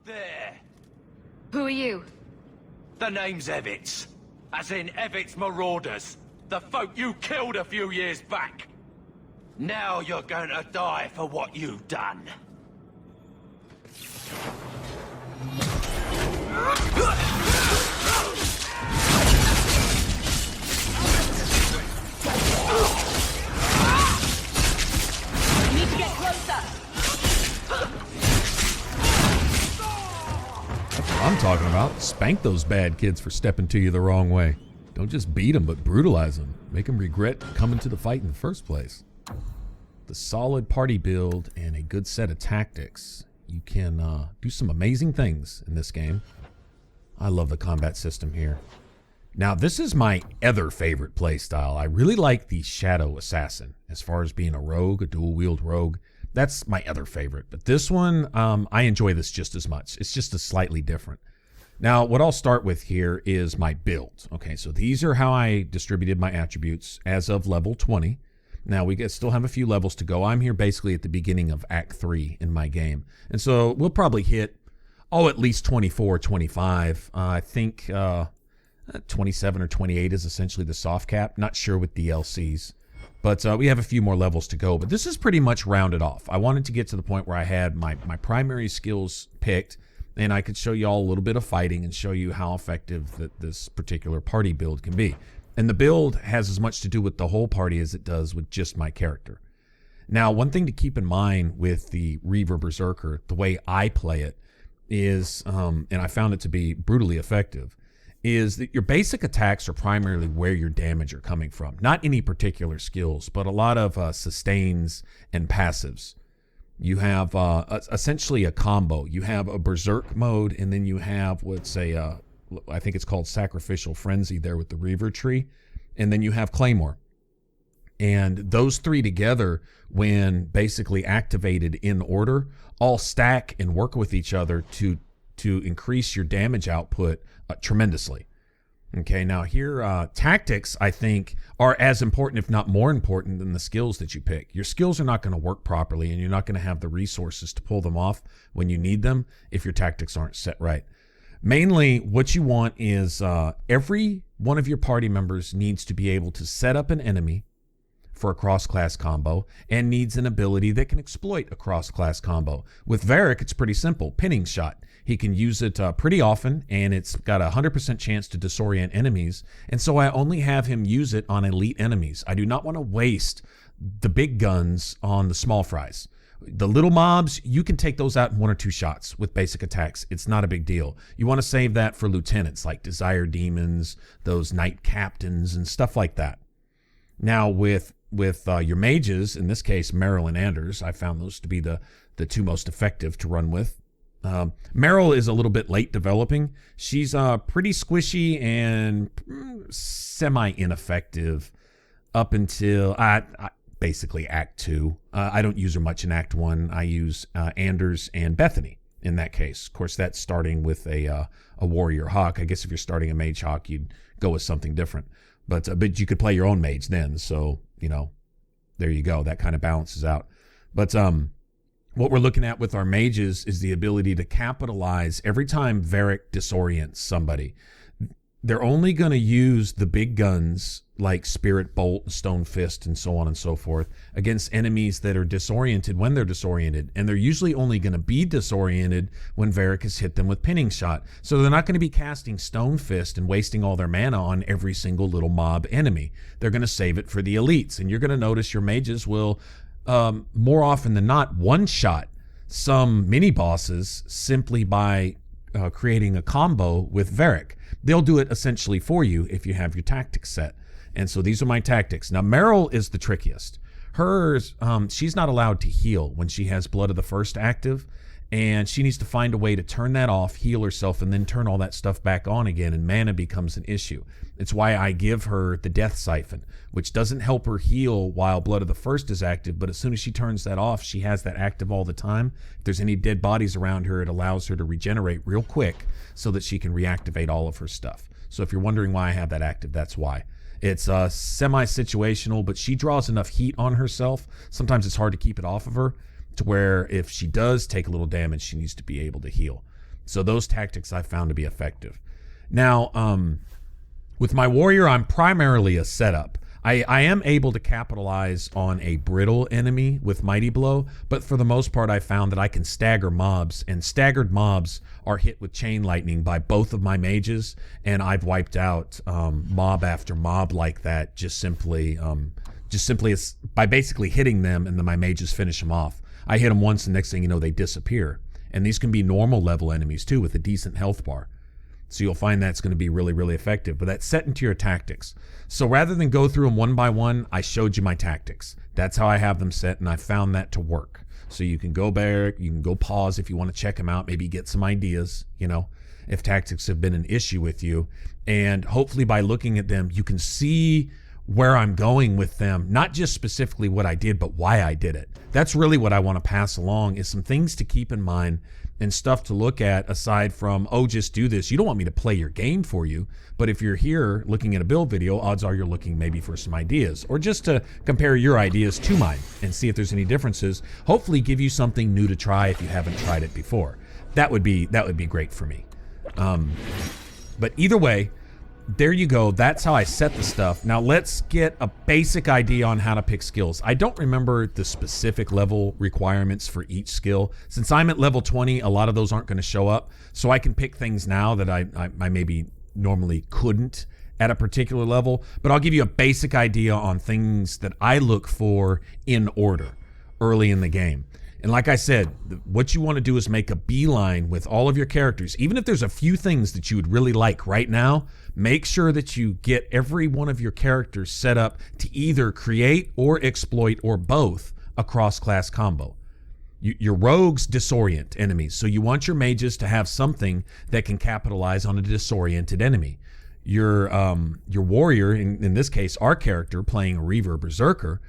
There. Who are you? The name's Evitz. As in Evitz Marauders. The folk you killed a few years back. Now you're going to die for what you've done. Need to get closer. That's what I'm talking about. Spank those bad kids for stepping to you the wrong way. Don't just beat them, but brutalize them. Make them regret coming to the fight in the first place. The solid party build and a good set of tactics. You can do some amazing things in this game. I love the combat system here. Now, this is my other favorite playstyle. I really like the Shadow Assassin as far as being a rogue, a dual-wield rogue. That's my other favorite. But this one, I enjoy this just as much. It's just a slightly different. Now, what I'll start with here is my build. Okay, so these are how I distributed my attributes as of level 20. Now, we still have a few levels to go. I'm here basically at the beginning of Act 3 in my game. And so we'll probably hit, at least 24, 25. I think 27 or 28 is essentially the soft cap. Not sure with DLCs. But we have a few more levels to go. But this is pretty much rounded off. I wanted to get to the point where I had my primary skills picked, and I could show you all a little bit of fighting and show you how effective that this particular party build can be. And the build has as much to do with the whole party as it does with just my character. Now, one thing to keep in mind with the Reaver Berserker, the way I play it, is, and I found it to be brutally effective, is that your basic attacks are primarily where your damage are coming from. Not any particular skills, but a lot of sustains and passives. You have essentially a combo. You have a Berserk mode, and then you have what's I think it's called Sacrificial Frenzy there with the Reaver tree. And then you have Claymore. And those three together, when basically activated in order, all stack and work with each other to increase your damage output tremendously. Okay, now here, tactics, I think, are as important, if not more important, than the skills that you pick. Your skills are not going to work properly, and you're not going to have the resources to pull them off when you need them if your tactics aren't set right. Mainly, what you want is every one of your party members needs to be able to set up an enemy for a cross-class combo and needs an ability that can exploit a cross-class combo. With Varric, it's pretty simple. Pinning shot. He can use it pretty often, and it's got a 100% chance to disorient enemies, and so I only have him use it on elite enemies. I do not want to waste the big guns on the small fries. The little mobs, you can take those out in 1 or 2 shots with basic attacks. It's not a big deal. You want to save that for lieutenants like Desire Demons, those Knight Captains, and stuff like that. Now, with your mages, in this case, Merrill and Anders, I found those to be the two most effective to run with. Merrill is a little bit late developing. She's pretty squishy and semi-ineffective up until basically Act 2. I don't use her much in Act 1. I use Anders and Bethany in that case. Of course, that's starting with a warrior hawk. I guess if you're starting a mage hawk, you'd go with something different. But you could play your own mage then. So, there you go. That kind of balances out. But what we're looking at with our mages is the ability to capitalize every time Varric disorients somebody. They're only going to use the big guns like Spirit Bolt, Stone Fist, and so on and so forth against enemies that are disoriented when they're disoriented. And they're usually only going to be disoriented when Varric has hit them with Pinning Shot. So they're not going to be casting Stone Fist and wasting all their mana on every single little mob enemy. They're going to save it for the elites. And you're going to notice your mages will, more often than not, one-shot some mini-bosses simply by creating a combo with Varric. They'll do it essentially for you if you have your tactics set. And so these are my tactics. Now, Merrill is the trickiest. Hers, she's not allowed to heal when she has Blood of the First active, and she needs to find a way to turn that off, heal herself, and then turn all that stuff back on again, and mana becomes an issue. It's why I give her the Death Siphon, which doesn't help her heal while Blood of the First is active, but as soon as she turns that off, she has that active all the time. If there's any dead bodies around her, it allows her to regenerate real quick so that she can reactivate all of her stuff. So if you're wondering why I have that active, that's why. It's semi-situational, but she draws enough heat on herself. Sometimes it's hard to keep it off of her to where if she does take a little damage, she needs to be able to heal. So those tactics I found to be effective. Now, with my warrior, I'm primarily a setup. I am able to capitalize on a brittle enemy with Mighty Blow, but for the most part I found that I can stagger mobs, and staggered mobs are hit with chain lightning by both of my mages, and I've wiped out mob after mob like that just simply by basically hitting them, and then my mages finish them off. I hit them once, and next thing you know, they disappear. And these can be normal level enemies too with a decent health bar. So you'll find that's going to be really, really effective. But that's set into your tactics. So rather than go through them one by one, I showed you my tactics. That's how I have them set, and I found that to work. So you can go back, you can go pause if you want to check them out, maybe get some ideas, you know, if tactics have been an issue with you. And hopefully by looking at them, you can see where I'm going with them, not just specifically what I did, but why I did it. That's really what I want to pass along, is some things to keep in mind and stuff to look at aside from, oh, just do this. You don't want me to play your game for you, but if you're here looking at a build video, odds are you're looking maybe for some ideas, or just to compare your ideas to mine and see if there's any differences. Hopefully give you something new to try if you haven't tried it before. That would be great for me. But either way, there you go. That's how I set the stuff. Now let's get a basic idea on how to pick skills. I don't remember the specific level requirements for each skill. Since I'm at level 20, a lot of those aren't going to show up. So I can pick things now that I maybe normally couldn't at a particular level. But I'll give you a basic idea on things that I look for in order early in the game. And like I said, what you want to do is make a beeline with all of your characters. Even if there's a few things that you would really like right now, make sure that you get every one of your characters set up to either create or exploit or both a cross-class combo. Your rogues disorient enemies, so you want your mages to have something that can capitalize on a disoriented enemy. Your warrior, in this case, our character playing a Reaver Berserker,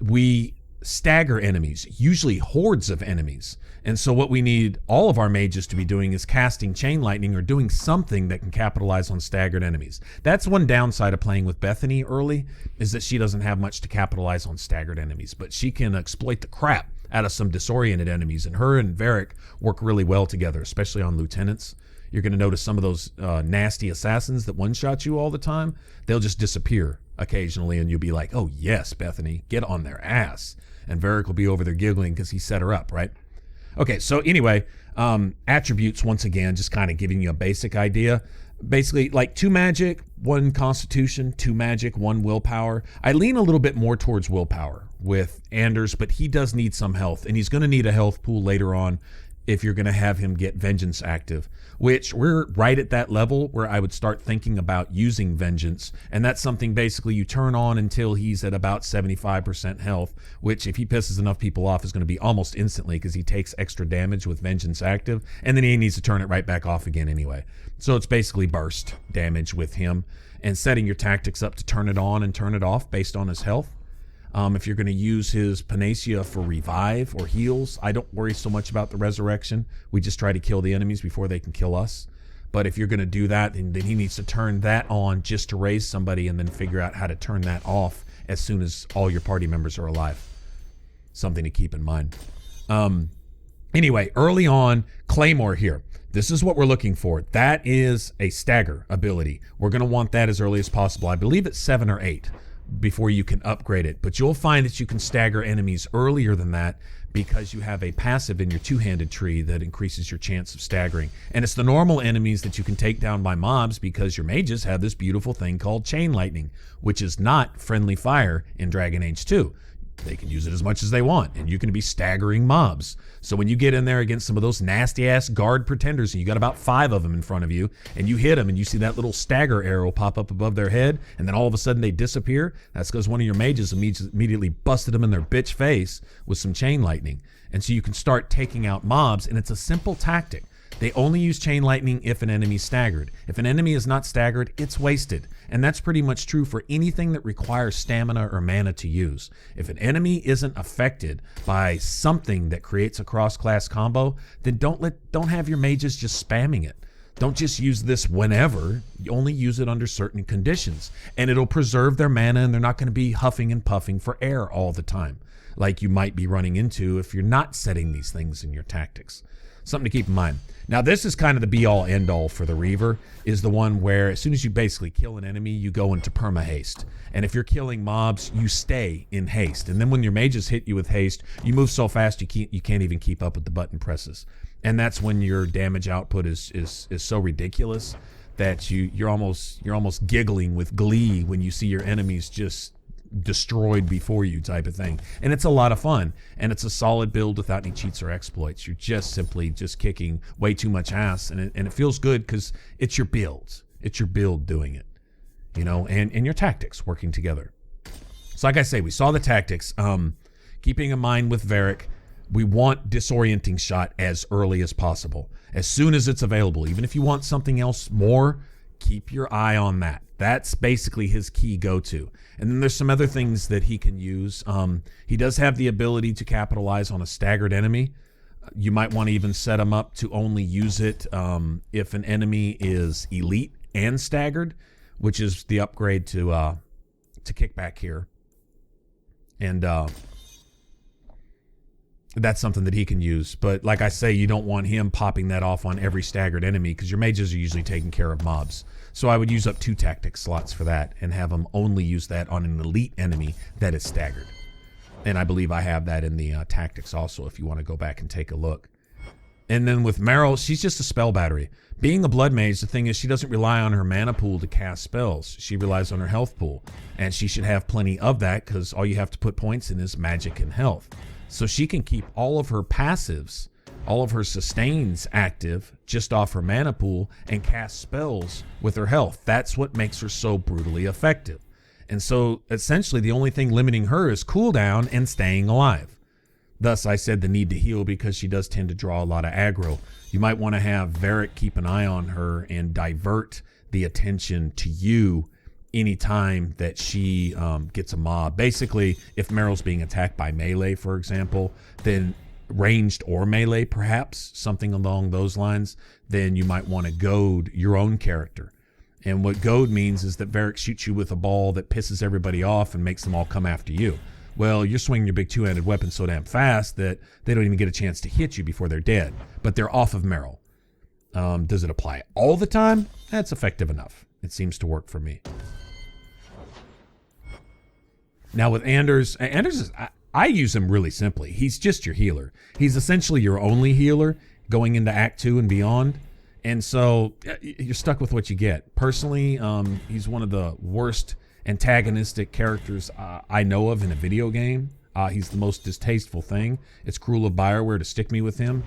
we stagger enemies, usually hordes of enemies. And so what we need all of our mages to be doing is casting chain lightning or doing something that can capitalize on staggered enemies. That's one downside of playing with Bethany early, is that she doesn't have much to capitalize on staggered enemies, but she can exploit the crap out of some disoriented enemies, and her and Varric work really well together, especially on lieutenants. You're going to notice some of those nasty assassins that one-shot you all the time, they'll just disappear occasionally, and you'll be like, oh yes, Bethany, get on their ass. And Varric will be over there giggling because he set her up, right? Okay, so anyway, attributes, once again, just kind of giving you a basic idea. Basically, like 2 magic, 1 constitution, 2 magic, 1 willpower. I lean a little bit more towards willpower with Anders, but he does need some health, and he's going to need a health pool later on if you're going to have him get Vengeance active, which we're right at that level where I would start thinking about using Vengeance. And that's something basically you turn on until he's at about 75% health, which if he pisses enough people off is going to be almost instantly, because he takes extra damage with Vengeance active, and then he needs to turn it right back off again anyway. So it's basically burst damage with him, and setting your tactics up to turn it on and turn it off based on his health. If you're going to use his panacea for revive or heals, I don't worry so much about the resurrection. We just try to kill the enemies before they can kill us. But if you're going to do that, then he needs to turn that on just to raise somebody, and then figure out how to turn that off as soon as all your party members are alive. Something to keep in mind. Anyway, early on, Claymore here. This is what we're looking for. That is a stagger ability. We're going to want that as early as possible. I believe it's 7 or 8. Before you can upgrade it, but you'll find that you can stagger enemies earlier than that because you have a passive in your two-handed tree that increases your chance of staggering. And it's the normal enemies that you can take down by mobs, because your mages have this beautiful thing called chain lightning, which is not friendly fire in Dragon Age 2. They can use it as much as they want, and you can be staggering mobs. So when you get in there against some of those nasty-ass guard pretenders, and you got about 5 of them in front of you, and you hit them, and you see that little stagger arrow pop up above their head, and then all of a sudden they disappear, that's because one of your mages immediately busted them in their bitch face with some chain lightning. And so you can start taking out mobs, and it's a simple tactic. They only use chain lightning if an enemy's staggered. If an enemy is not staggered, it's wasted. And that's pretty much true for anything that requires stamina or mana to use. If an enemy isn't affected by something that creates a cross-class combo, then don't have your mages just spamming it. Don't just use this whenever. You only use it under certain conditions. And it'll preserve their mana, and they're not going to be huffing and puffing for air all the time, like you might be running into if you're not setting these things in your tactics. Something to keep in mind. Now, this is kind of the be-all, end-all for the Reaver, is the one where as soon as you basically kill an enemy, you go into perma-haste. And if you're killing mobs, you stay in haste. And then when your mages hit you with haste, you move so fast you can't even keep up with the button presses. And that's when your damage output is so ridiculous that you're almost giggling with glee when you see your enemies just destroyed before you, type of thing. And it's a lot of fun, and it's a solid build without any cheats or exploits. You're just simply kicking way too much ass, and it feels good because it's your builds. It's your build doing it, you know, and your tactics working together. So like I say, we saw the tactics. Keeping in mind with Varric, we want disorienting shot as early as possible, as soon as it's available. Even if you want something else more, keep your eye on that. That's basically his key go-to. And then there's some other things that he can use. He does have the ability to capitalize on a staggered enemy. You might want to even set him up to only use it if an enemy is elite and staggered, which is the upgrade to kick back here. And that's something that he can use. But like I say, you don't want him popping that off on every staggered enemy because your mages are usually taking care of mobs. So I would use up 2 tactic slots for that and have him only use that on an elite enemy that is staggered. And I believe I have that in the tactics also if you want to go back and take a look. And then with Meryl, she's just a spell battery. Being a blood mage, the thing is she doesn't rely on her mana pool to cast spells. She relies on her health pool. And she should have plenty of that because all you have to put points in is magic and health. So she can keep all of her passives, all of her sustains active just off her mana pool and cast spells with her health. That's what makes her so brutally effective. And so essentially the only thing limiting her is cooldown and staying alive. Thus I said the need to heal because she does tend to draw a lot of aggro. You might want to have Varric keep an eye on her and divert the attention to you anytime that she gets a mob. Basically, if Meryl's being attacked by melee, for example, then ranged or melee, perhaps, something along those lines, then you might want to goad your own character. And what goad means is that Varric shoots you with a ball that pisses everybody off and makes them all come after you. Well, you're swinging your big two-handed weapon so damn fast that they don't even get a chance to hit you before they're dead. But they're off of Meryl. Does it apply all the time? That's effective enough. It seems to work for me. Now with Anders is, I use him really simply. He's just your healer. He's essentially your only healer going into Act 2 and beyond. And so you're stuck with what you get. Personally, he's one of the worst antagonistic characters I know of in a video game. He's the most distasteful thing. It's cruel of BioWare to stick me with him.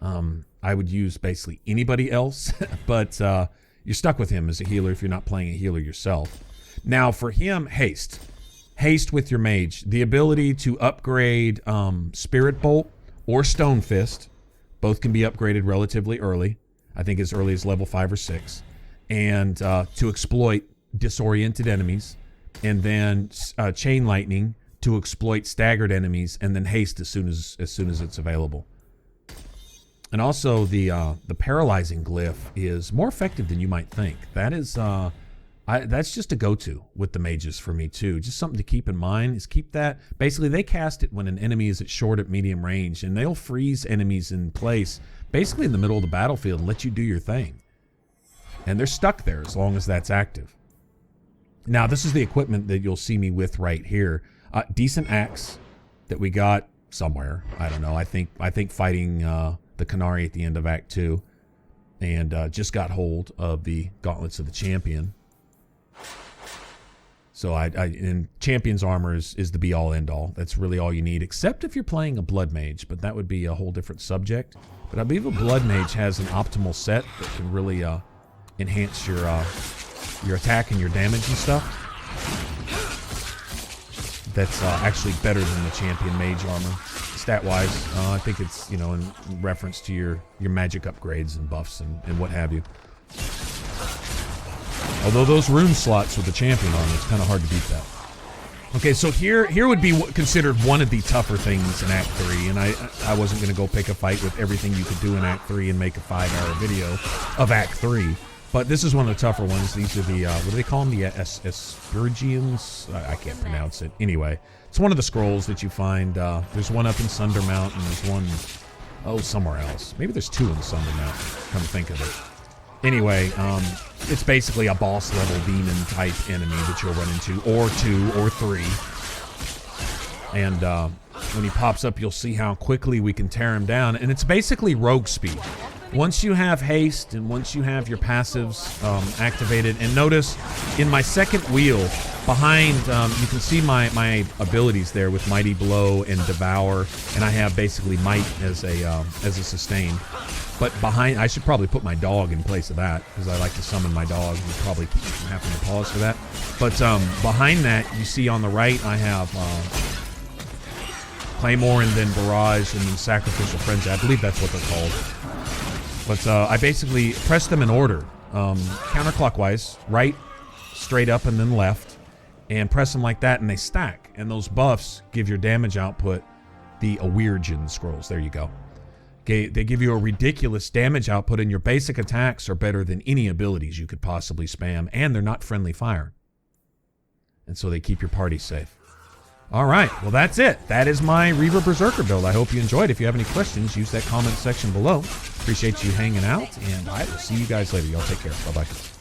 I would use basically anybody else, but you're stuck with him as a healer if you're not playing a healer yourself. Now for him, haste. Haste with your mage. The ability to upgrade Spirit Bolt or Stone Fist. Both can be upgraded relatively early. I think as early as level 5 or 6. And to exploit disoriented enemies. And then Chain Lightning to exploit staggered enemies. And then haste as soon as it's available. And also the paralyzing glyph is more effective than you might think. That is... that's just a go-to with the mages for me too. Just something to keep in mind is keep that. Basically, they cast it when an enemy is at short at medium range, and they'll freeze enemies in place basically in the middle of the battlefield and let you do your thing. And they're stuck there as long as that's active. Now, this is the equipment that you'll see me with right here. Decent axe that we got somewhere. I don't know. I think fighting the Canary at the end of Act 2, and just got hold of the Gauntlets of the Champion. So and Champion's Armor is the be-all, end-all. That's really all you need, except if you're playing a Blood Mage, but that would be a whole different subject. But I believe a Blood Mage has an optimal set that can really enhance your attack and your damage and stuff. That's actually better than the Champion Mage Armor, stat-wise. I think it's, in reference to your magic upgrades and buffs and what have you. Although those rune slots with the Champion Armor, it's kind of hard to beat that. Okay, so here would be considered one of the tougher things in Act 3, and I wasn't going to go pick a fight with everything you could do in Act 3 and make a 5-hour video of Act 3, but this is one of the tougher ones. These are the, what do they call them? The Aspergians? I can't pronounce it. Anyway, it's one of the scrolls that you find. There's one up in Sundermount, and there's one Oh, somewhere else. Maybe there's 2 in the Sunder now, come to think of it. Anyway, it's basically a boss level demon type enemy that you'll run into, or 2 or 3. And when he pops up, you'll see how quickly we can tear him down. And it's basically rogue speed. Once you have haste and once you have your passives activated, and notice in my second wheel behind, you can see my abilities there with Mighty Blow and Devour, and I have basically Might as a sustain. But behind, I should probably put my dog in place of that because I like to summon my dog. You probably keep me from having to pause for that. But behind that, you see on the right, I have Claymore and then Barrage and then Sacrificial Frenzy. I believe that's what they're called. But I basically press them in order, counterclockwise, right, straight up, and then left, and press them like that, and they stack. And those buffs give your damage output the Awirjin scrolls. There you go. They give you a ridiculous damage output, and your basic attacks are better than any abilities you could possibly spam, and they're not friendly fire. And so they keep your party safe. All right, well, that's it. That is my Reaver Berserker build. I hope you enjoyed. If you have any questions, use that comment section below. Appreciate you hanging out, and I will see you guys later. Y'all take care. Bye-bye.